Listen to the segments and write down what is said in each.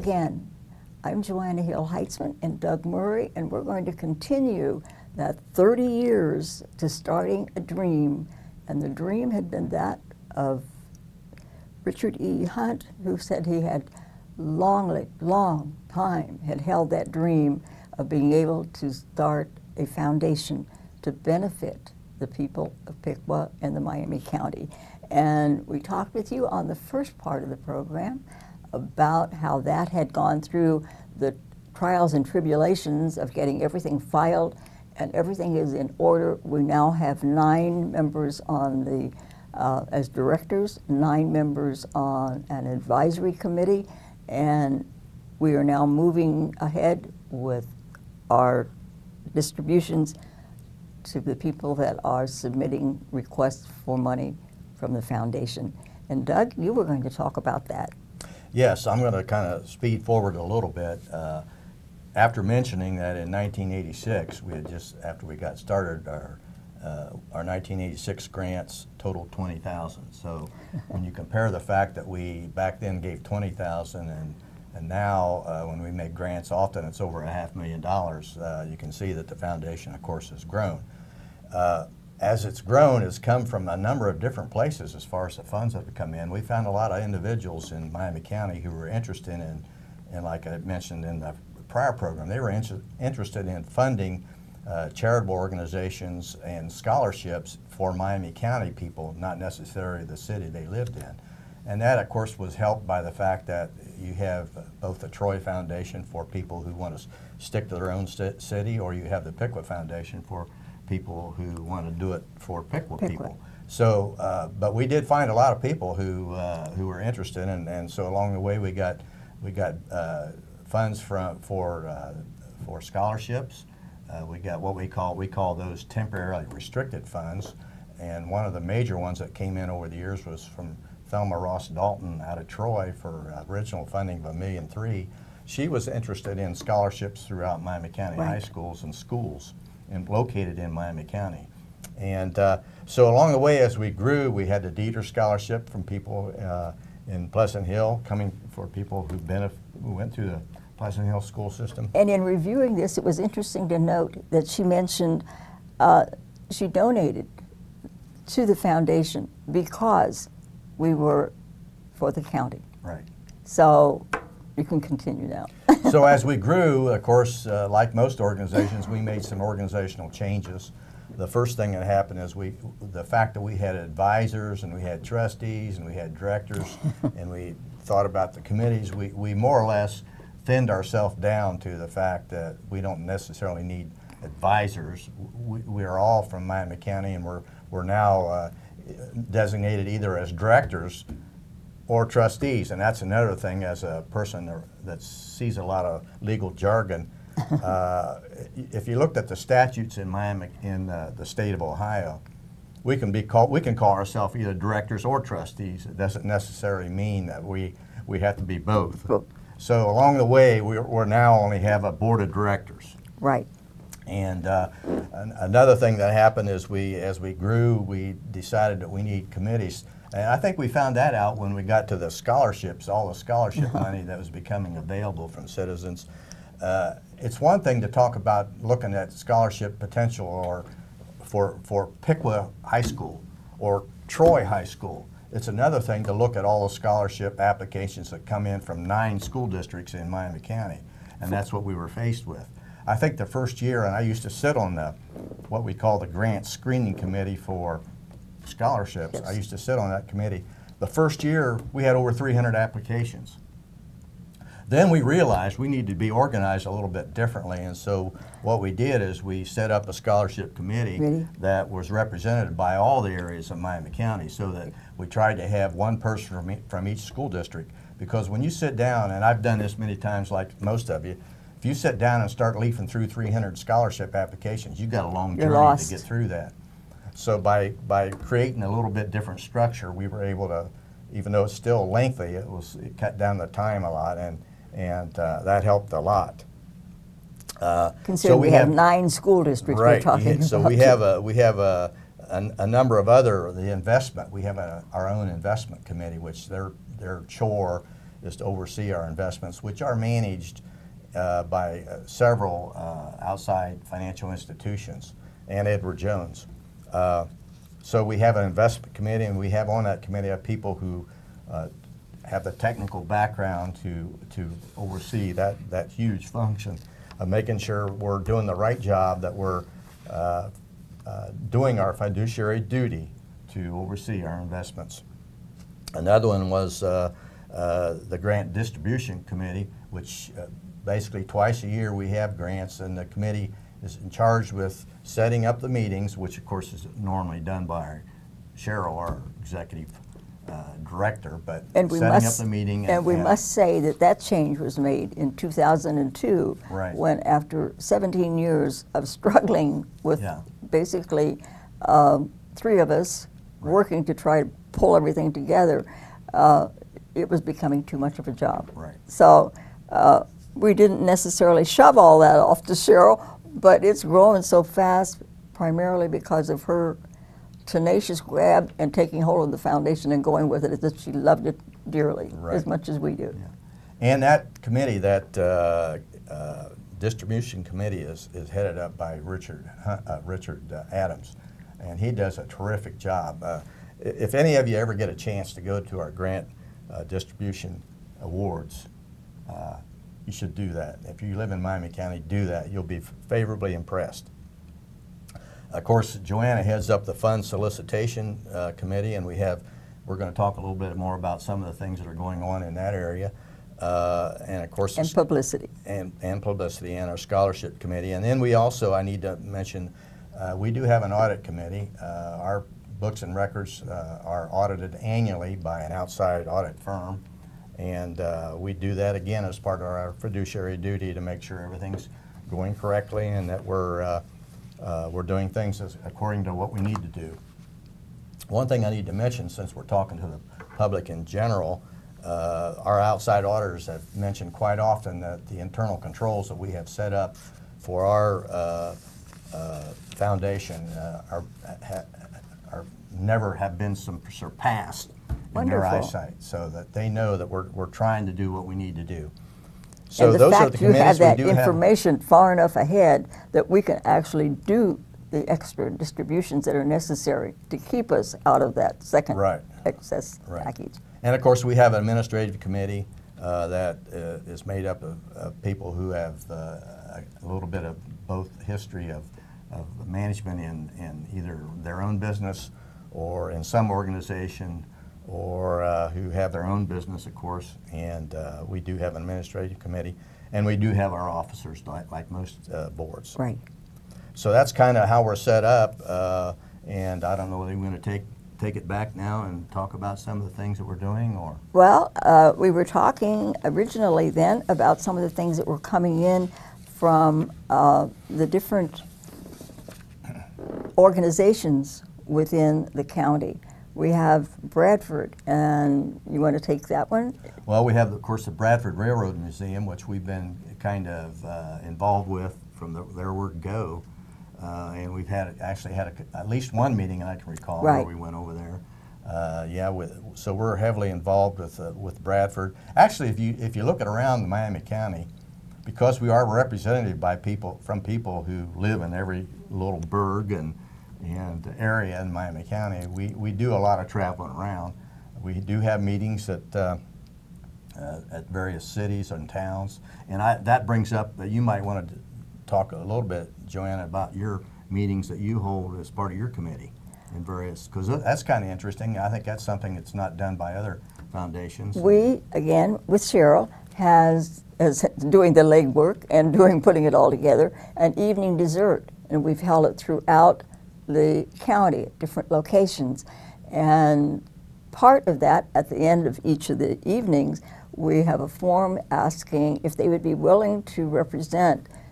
again. I'm Joanna Heitzman and Doug Murray, and we're going to continue that 30 years to starting a dream. And the dream had been that of Richard E. Hunt, who said he had long time had held that dream of being able to start a foundation to benefit the people of Piqua and the Miami County. And we talked with you on the first part of the program about how that had gone through the trials and tribulations of getting everything filed, and everything is in order. We now have 9 members on the as directors, 9 members on an advisory committee, and we are now moving ahead with our distributions to the people that are submitting requests for money from the foundation. And Doug, you were going to talk about that. Yes, I'm going to kind of speed forward a little bit. After mentioning that in 1986, we had just, after we got started, our 1986 grants totaled 20,000. So when you compare the fact that we back then gave 20,000 and now when we make grants often it's over $500,000, you can see that the foundation, of course, has grown. As it's grown, it's come from a number of different places as far as the funds that have come in. We found a lot of individuals in Miami County who were interested in like I mentioned in the prior program, they were interested in funding charitable organizations and scholarships for Miami County people, not necessarily the city they lived in. And that, of course, was helped by the fact that you have both the Troy Foundation for people who want to stick to their own city, or you have the Piqua Foundation for people who want to do it for Piqua people. So, but we did find a lot of people who were interested, and so along the way we got funds for scholarships. We got what we call those temporarily restricted funds, and one of the major ones that came in over the years was from Thelma Ross Dalton out of Troy for original funding of $1.3 million. She was interested in scholarships throughout Miami County high schools and schools and located in Miami County. And so along the way as we grew, we had the Dieter Scholarship from people in Pleasant Hill, coming for people who went through the Pleasant Hill school system. And in reviewing this, it was interesting to note that she mentioned she donated to the foundation because we were for the county. Right. So you can continue now. So as we grew, of course, like most organizations, we made some organizational changes. The first thing that happened is the fact that we had advisors and we had trustees and we had directors and we thought about the committees, we more or less thinned ourselves down to the fact that we don't necessarily need advisors. We are all from Miami County, and we're now designated either as directors or trustees, and that's another thing. As a person that sees a lot of legal jargon, if you looked at the statutes in Miami, in the state of Ohio, we can call ourselves either directors or trustees. It doesn't necessarily mean that we have to be both. So along the way, we're now only have a board of directors. Right. And another thing that happened is as we grew, we decided that we need committees. And I think we found that out when we got to the scholarships, all the scholarship money that was becoming available from citizens. It's one thing to talk about looking at scholarship potential or for Piqua High School or Troy High School. It's another thing to look at all the scholarship applications that come in from 9 school districts in Miami County, and that's what we were faced with. I think the first year, and I used to sit on what we call the grant screening committee for scholarships. Yes. I used to sit on that committee. The first year, we had over 300 applications. Then we realized we needed to be organized a little bit differently, and so what we did is we set up a scholarship committee that was represented by all the areas of Miami County, so that we tried to have one person from each school district. Because when you sit down, and I've done this many times like most of you, if you sit down and start leafing through 300 scholarship applications, you've got a long journey to get through that. So by creating a little bit different structure, we were able to, even though it's still lengthy, it cut down the time a lot, and that helped a lot. Considering we have 9 school districts we're talking about. So we have a number of the investment. We have our own investment committee, which their chore is to oversee our investments, which are managed by several outside financial institutions, and Edward Jones. So we have an investment committee, and we have on that committee people who have the technical background to oversee that huge function of making sure we're doing the right job, that we're doing our fiduciary duty to oversee our investments. Another one was the Grant Distribution Committee, which basically twice a year we have grants, and the committee is in charge with setting up the meetings, which of course is normally done by Cheryl, our executive director, but setting up the meeting. And we must say that change was made in 2002, right, when after 17 years of struggling with basically 3 of us working to try to pull everything together, it was becoming too much of a job. Right. So we didn't necessarily shove all that off to Cheryl, but it's growing so fast primarily because of her tenacious grab and taking hold of the foundation and going with it, that she loved it dearly, as much as we do. Yeah. And that committee, that distribution committee is headed up by Richard Adams, and he does a terrific job. If any of you ever get a chance to go to our grant distribution awards, you should do that. If you live in Miami County, do that. You'll be favorably impressed. Of course, Joanna heads up the fund solicitation committee, and we're going to talk a little bit more about some of the things that are going on in that area, and of course, publicity, and publicity, and our scholarship committee. And then we also, I need to mention, we do have an audit committee. Our books and records are audited annually by an outside audit firm, and we do that again as part of our fiduciary duty to make sure everything's going correctly and that we're doing things according to what we need to do. One thing I need to mention, since we're talking to the public in general, our outside auditors have mentioned quite often that the internal controls that we have set up for our foundation are never have been surpassed in their eyesight, so that they know that we're trying to do what we need to do. So and those fact are the you have that we information far enough ahead that we can actually do the extra distributions that are necessary to keep us out of that second excess package. And of course, we have an administrative committee that is made up of people who have a little bit of both history of management in either their own business or in some organization, or who have their own business, of course, and we do have an administrative committee, and we do have our officers like most boards. Right. So that's kind of how we're set up, and I don't know whether we're going to take it back now and talk about some of the things that we're doing, or? Well, we were talking originally then about some of the things that were coming in from the different organizations within the county. We have Bradford, and you want to take that one? Well, we have, of course, the Bradford Railroad Museum, which we've been kind of involved with from their word go, and we've actually had at least one meeting I can recall where we went over there. So we're heavily involved with Bradford. Actually, if you look at around Miami County, because we are represented by people who live in every little burg and area in Miami County, we do a lot of traveling around. We do have meetings at various cities and towns, and that brings up that you might want to talk a little bit, Joanna, about your meetings that you hold as part of your committee in various, because that's kind of interesting. I think that's something that's not done by other foundations. We, again, with Cheryl, has doing the legwork and putting it all together, an evening dessert, and we've held it throughout the county at different locations. And part of that, at the end of each of the evenings, we have a form asking if they would be willing to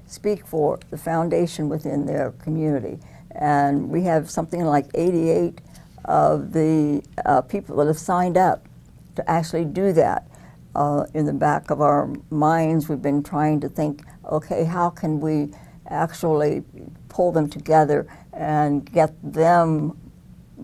speak for the foundation within their community. And we have something like 88 of the people that have signed up to actually do that. In the back of our minds, we've been trying to think, okay, how can we actually pull them together and get them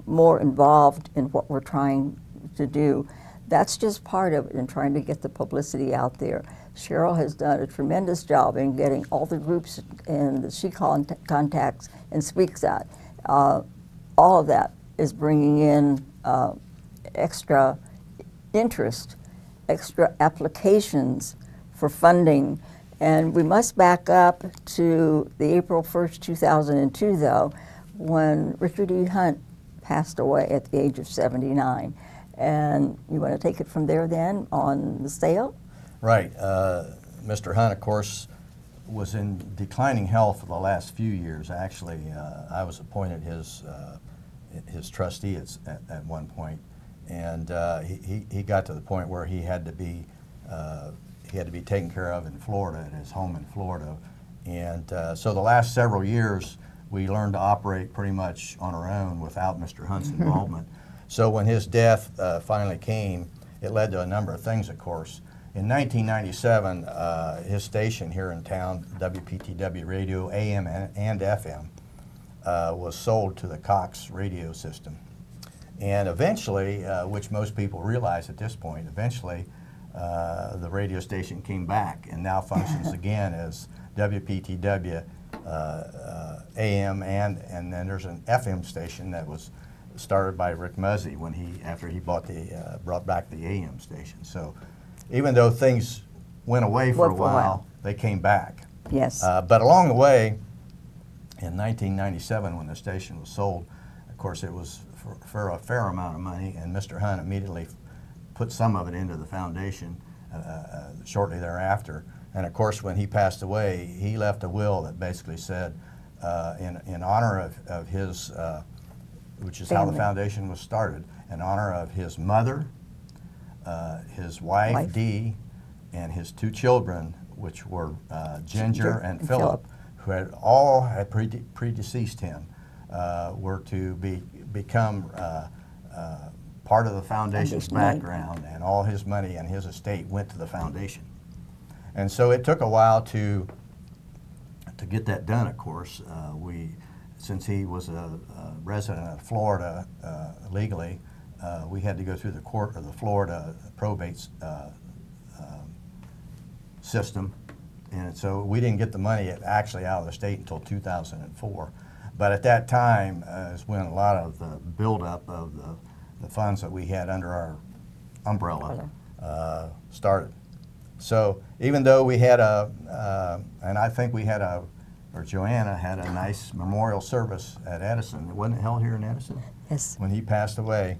more involved in what we're trying to do. that's just part of it in trying to get the publicity out there. Cheryl has done a tremendous job in getting all the groups and that she contacts and speaks at. All of that is bringing in extra interest, extra applications for funding. And we must back up to the April 1st, 2002, though, when Richard E. Hunt passed away at the age of 79. And you want to take it from there then on the sale? Right. Mr. Hunt, of course, was in declining health for the last few years. Actually, I was appointed his trustee at one point, and he got to the point where he had to be taken care of in Florida, at his home in Florida. And so the last several years, we learned to operate pretty much on our own without Mr. Hunt's involvement. So when his death finally came, it led to a number of things, of course. In 1997, his station here in town, WPTW Radio, AM and FM, was sold to the Cox radio system. And eventually, which most people realize at this point, eventually the radio station came back and now functions again as WPTW AM, and then there's an FM station that was started by Rick Muzzy after he brought back the AM station. So even though things went away for a while, they came back. Yes. But along the way, in 1997, when the station was sold, of course it was for a fair amount of money, and Mr. Hunt immediately put some of it into the foundation shortly thereafter. And of course, when he passed away, he left a will that basically said, in honor of his, which is how the foundation was started, in honor of his mother, his wife, Dee, and his two children, which were Ginger and Philip, who had all predeceased him, were to become part of the foundation's background, and all his money and his estate went to the foundation. And so it took a while to get that done, of course. Since he was a resident of Florida legally, we had to go through the court of the Florida probate system, and so we didn't get the money actually out of the state until 2004. But at that time is when a lot of the buildup of the funds that we had under our umbrella started. So even though we had and I think we had or Joanna had a nice memorial service at Edison. Wasn't it held here in Edison? Yes. When he passed away,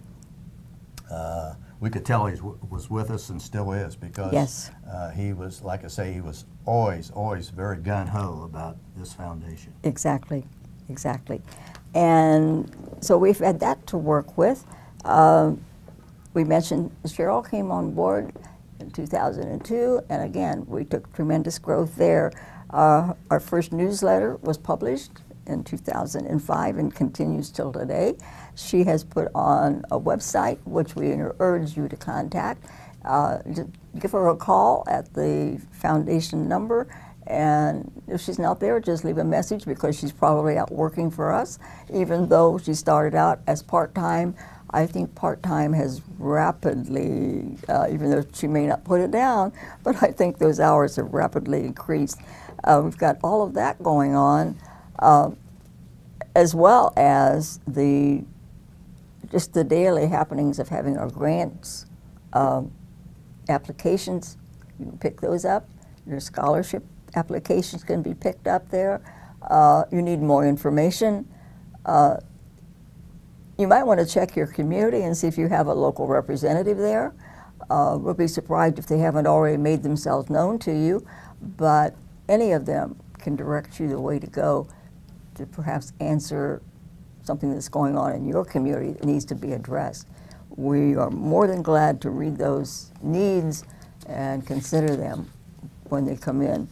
we could tell he was with us and still is, because he was, like I say, he was always very gung-ho about this foundation. Exactly, exactly. And so we've had that to work with. We mentioned Cheryl came on board in 2002, and again, we took tremendous growth there. Our first newsletter was published in 2005 and continues till today. She has put on a website, which we urge you to contact. Give her a call at the foundation number, and if she's not there, just leave a message, because she's probably out working for us. Even though she started out as part-time, I think part-time has rapidly, even though she may not put it down, but I think those hours have rapidly increased. We've got all of that going on, as well as just the daily happenings of having our grants, applications. You can pick those up. Your scholarship applications can be picked up there. You need more information. You might want to check your community and see if you have a local representative there. We'll be surprised if they haven't already made themselves known to you, but any of them can direct you the way to go to perhaps answer something that's going on in your community that needs to be addressed. We are more than glad to read those needs and consider them when they come in.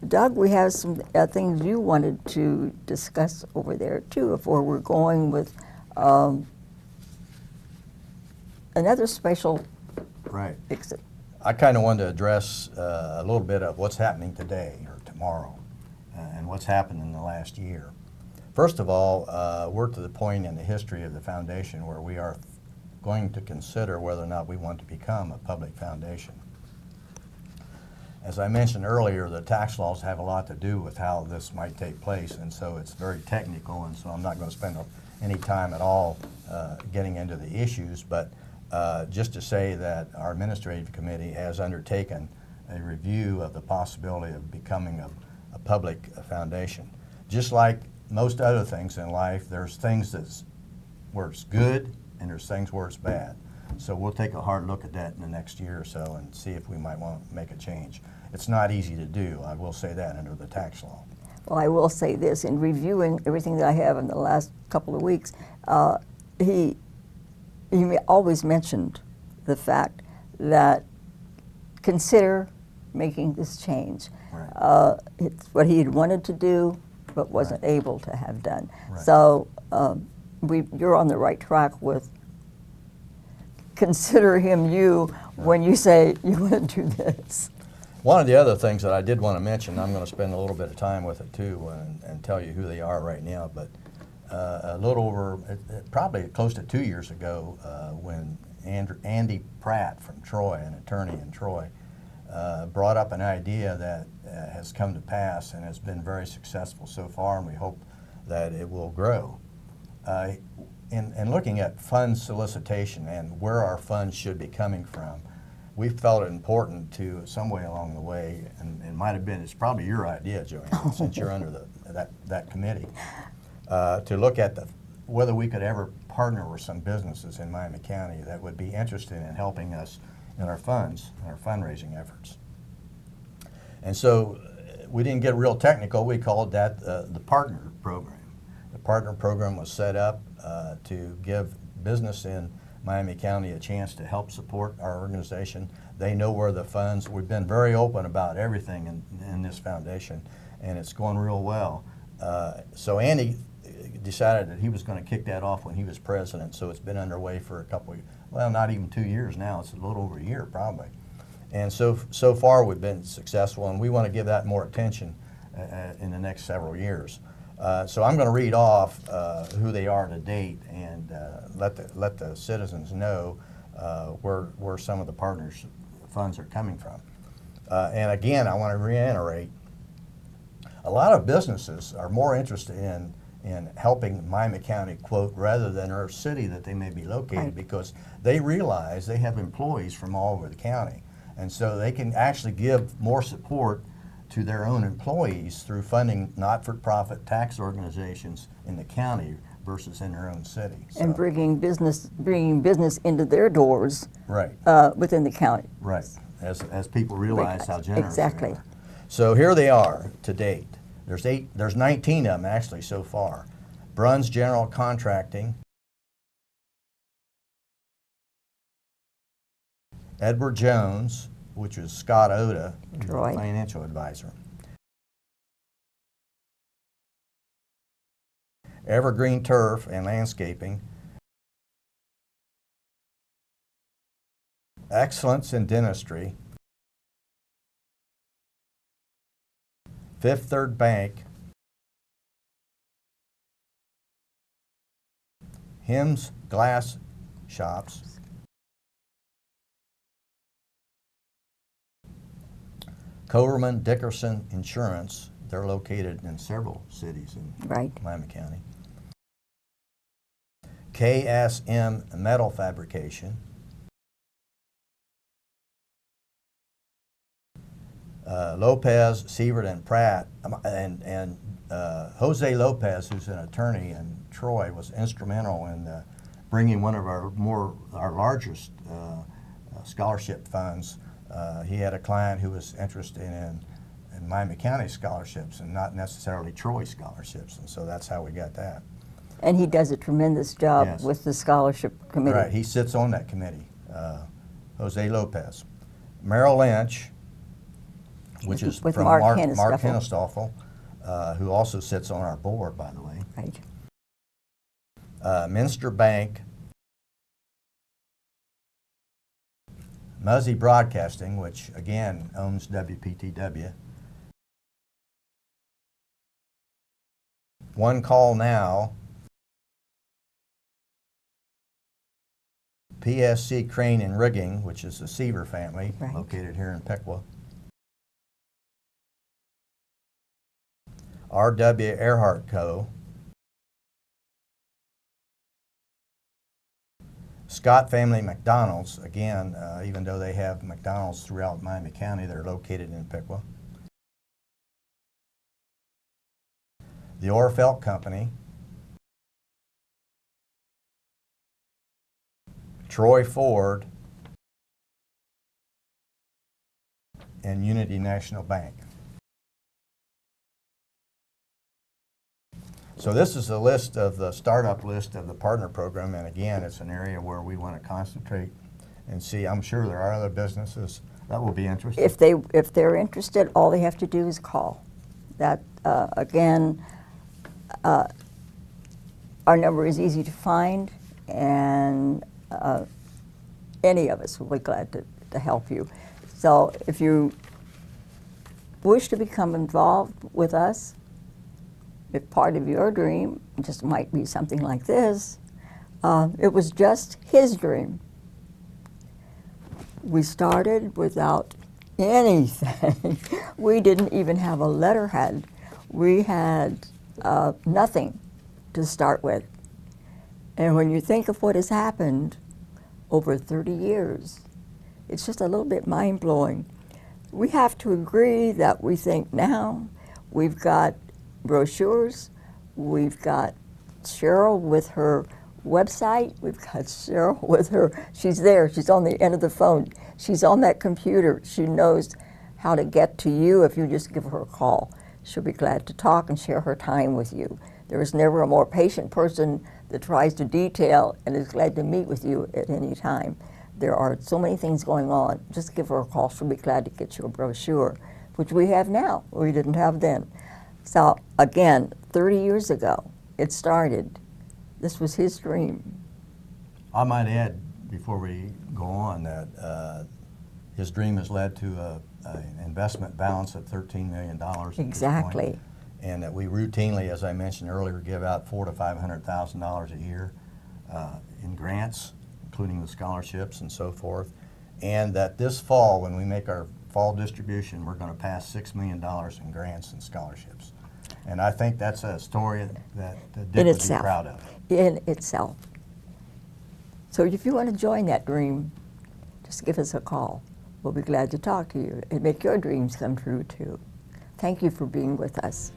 Doug, we have some things you wanted to discuss over there too before we're going with another special exit. I kind of wanted to address a little bit of what's happening today or tomorrow and what's happened in the last year. First of all, we're to the point in the history of the foundation where we are going to consider whether or not we want to become a public foundation. As I mentioned earlier, the tax laws have a lot to do with how this might take place, and so it's very technical, and so I'm not going to spend any time at all getting into the issues, but just to say that our administrative committee has undertaken a review of the possibility of becoming a public foundation. Just like most other things in life, there's things where it's good and there's things where it's bad. So we'll take a hard look at that in the next year or so and see if we might want to make a change. It's not easy to do, I will say that, under the tax law. Well, I will say this, in reviewing everything that I have in the last couple of weeks, he always mentioned the fact that consider making this change. Right. It's what he had wanted to do, but wasn't able to have done. Right. So you're on the right track with consider him you when you say you want to do this. One of the other things that I did want to mention, I'm going to spend a little bit of time with it too and tell you who they are right now, but a little over, probably close to 2 years ago, when Andy Pratt from Troy, an attorney in Troy, brought up an idea that has come to pass and has been very successful so far, and we hope that it will grow. In looking at fund solicitation and where our funds should be coming from, we felt it important to, some way along the way, and it might have been, it's probably your idea, Joanna, since you're under that committee, to look at whether we could ever partner with some businesses in Miami County that would be interested in helping us in our funds, in our fundraising efforts. And so we didn't get real technical. We called that the partner program. The partner program was set up to give business in Miami County a chance to help support our organization. They know where the funds, we've been very open about everything in this foundation, and it's going real well. So Andy decided that he was going to kick that off when he was president, so it's been underway for a couple, well, not even 2 years now, it's a little over a year probably. And so far we've been successful, and we want to give that more attention in the next several years. So I'm going to read off who they are to date and let the citizens know where some of the partners' funds are coming from. And again, I want to reiterate, a lot of businesses are more interested in helping Miami County, quote, rather than our city that they may be located, right, because they realize they have employees from all over the county. And so they can actually give more support to their own employees through funding not-for-profit tax organizations in the county versus in their own city. So, and bringing business into their doors, right, within the county. right, as people realize how generous exactly. they are. So here they are to date. There's 19 of them actually so far. Bruns General Contracting, Edward Jones, which is Scott Oda, Troy, financial advisor. Evergreen Turf and Landscaping. Excellence in Dentistry. Fifth Third Bank. Hims Glass Shops. Coverman Dickerson Insurance. They're located in several cities in right, Miami County. KSM Metal Fabrication. Lopez, Sievert, and Pratt, and Jose Lopez, who's an attorney in Troy, was instrumental in bringing one of our largest scholarship funds. He had a client who was interested in Miami County scholarships and not necessarily Troy scholarships, and so that's how we got that. And he does a tremendous job, yes, with the scholarship committee. Right, he sits on that committee, Jose Lopez. Merrill Lynch, which is with from Mark Hennestoffel, who also sits on our board, by the way. Right. Minster Bank, Muzzy Broadcasting, which again owns WPTW. One Call Now, PSC Crane and Rigging, which is the Seaver family, Right. located here in Piqua. R.W. Earhart Co. Scott Family McDonald's, again, even though they have McDonald's throughout Miami County, they're located in Piqua. The Orfelt Company. Troy Ford, and Unity National Bank. So this is a list of the startup list of the partner program, and again, it's an area where we want to concentrate and see. I'm sure there are other businesses that will be interested. If they're interested, all they have to do is call. That again, our number is easy to find, and any of us will be glad to help you. So if you wish to become involved with us, if part of your dream just might be something like this, it was just his dream. We started without anything. We didn't even have a letterhead. We had nothing to start with. And when you think of what has happened over 30 years, it's just a little bit mind-blowing. We have to agree that we think now we've got brochures, we've got Cheryl with her website, we've got Cheryl with her, she's there, she's on the end of the phone, she's on that computer, she knows how to get to you if you just give her a call. She'll be glad to talk and share her time with you. There is never a more patient person that tries to detail and is glad to meet with you at any time. There are so many things going on. Just give her a call. She'll be glad to get you a brochure, which we have now, we didn't have then. So again, 30 years ago, it started. This was his dream. I might add, before we go on, that his dream has led to an investment balance of $13 million at this Exactly. point, and that we routinely, as I mentioned earlier, give out $400,000 to $500,000 a year in grants, including the scholarships and so forth, and that this fall, when we make our fall distribution, we're going to pass $6 million in grants and scholarships. And I think that's a story that Dick would be proud of. In itself. So if you want to join that dream, just give us a call. We'll be glad to talk to you and make your dreams come true too. Thank you for being with us.